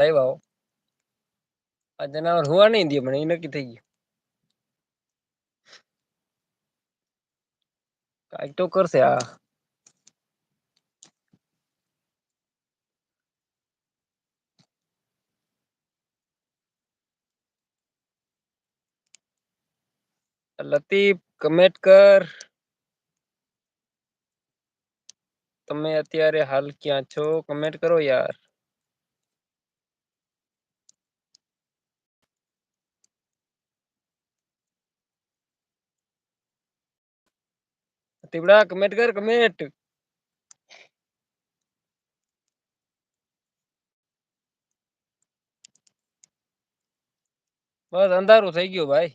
આવ્યા આ જનાવર હોવા નહીં દે મને એ નક્કી થઈ ગયું. કાંઈક તો કરશે આ. લતીફ કમેન્ટ કર. તમે અત્યારે હાલ ક્યાં છો કમેન્ટ કરો યાર. દીવડા કમેન્ટ કર કમેન્ટ. બસ અંધારું થઇ ગયું ભાઈ.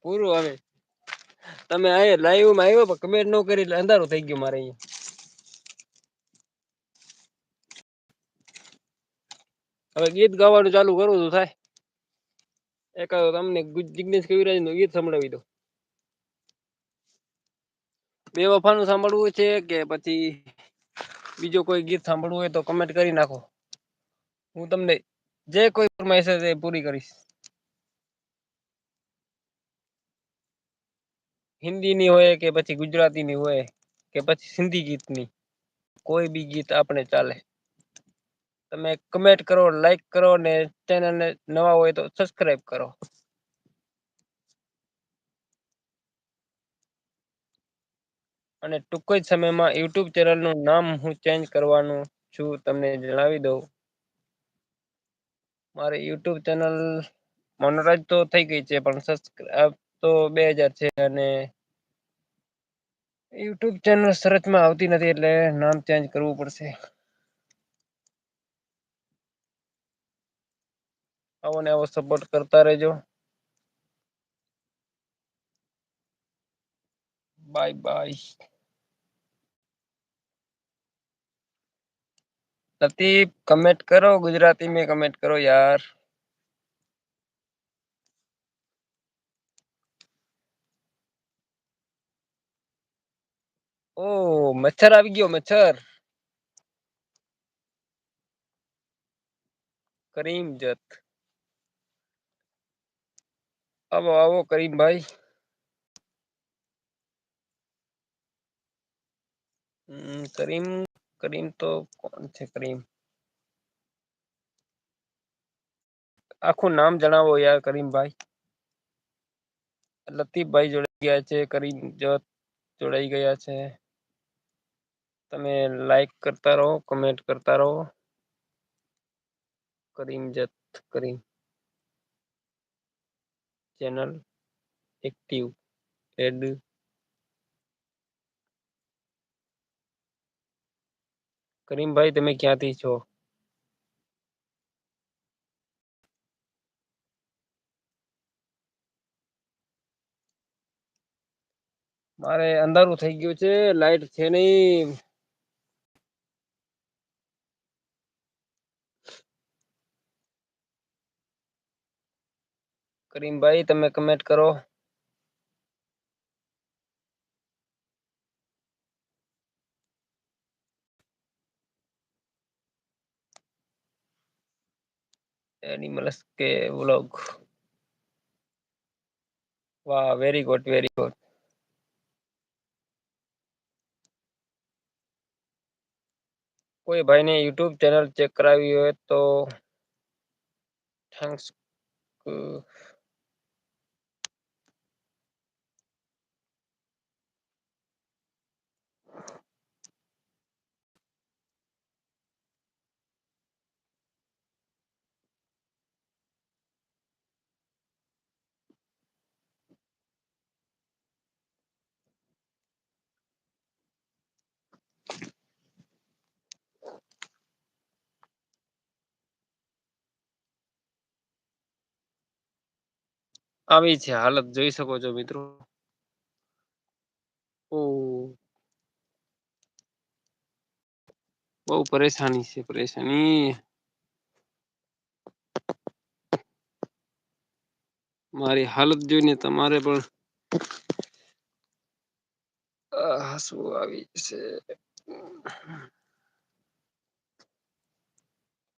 પૂરું હવે. તમે આ લાઈવમાં આવ્યો પણ કમેન્ટ ન કરી એટલે અંધારું થઈ ગયું મારે અહીંયા. હવે ગીત ગાવાનું ચાલુ કરવું તો થાય. એક તમને જિગ્નેશ કવિરાજ નું ગીત સંભળાવી દો. બેવફાનું સાંભળવું છે કે પછી બીજો કોઈ ગીત સાંભળવું હોય તો કમેન્ટ કરી નાખો. હું તમને જે કોઈ ફરમાઈશ હશે એ પૂરી કરીશ. હિન્દી ની હોય કે પછી ગુજરાતી ની હોય કે પછી સિંધી ગીતની. કોઈ બી ગીત આપણે ચાલે. તમે કમેન્ટ કરો, લાઈક કરો ને ચેનલને નવા હોય તો સબસ્ક્રાઈબ કરો. અને ટૂંક જ સમયમાં યુટ્યુબ ચેનલનું નામ હું ચેન્જ કરવાનું છું તમને જણાવી દઉં. મારે યુટ્યુબ ચેનલ મોનોરાઈઝ તો થઈ ગઈ છે પણ સબસ્ક્રાઈબ તો 2000 છે અને યુટ્યુબ ચેનલ સરચમાં આવતી નથી એટલે નામ ચેન્જ કરવું પડશે. આવો ને આવો સપોર્ટ કરતા રેજો. Bye bye. લતીફ કમેન્ટ કરો ગુજરાતી મેં કમેન્ટ કરો યાર. ઓહ મચ્છર આવી ગયો મચ્છર. કરીમ જત. આવો આવો કરીમભાઈ. કરીમ કરીમ તો કોણ છે કરીમ. આખું નામ જણાવો યાર કરીમભાઈ. લતીફભાઈ જોડાઈ ગયા છે કરીમ જત જોડાઈ ગયા છે. તમે લાઈક કરતા રહો કમેન્ટ કરતા રહો. કરીમ જત કરીમ. Channel active add. કરીમભાઈ તમે ક્યાંથી છો. મારે અંધારું થઇ ગયું છે લાઈટ છે નહી. કરીમભાઈ તમે કમેન્ટ કરો. એનિમલસ કે વ્લોગ. વાહ વેરી ગુડ વેરી ગુડ. કોઈ ભાઈને યુટ્યુબ ચેનલ ચેક કરાવી હોય તો થેન્ક્સ. આવી છે હાલત જોઈ શકો છો મિત્રો. ઓ બઉ પરેશાની છે પરેશાની. મારી હાલત જોઈને તમારે પણ આંસુ આવી જશે.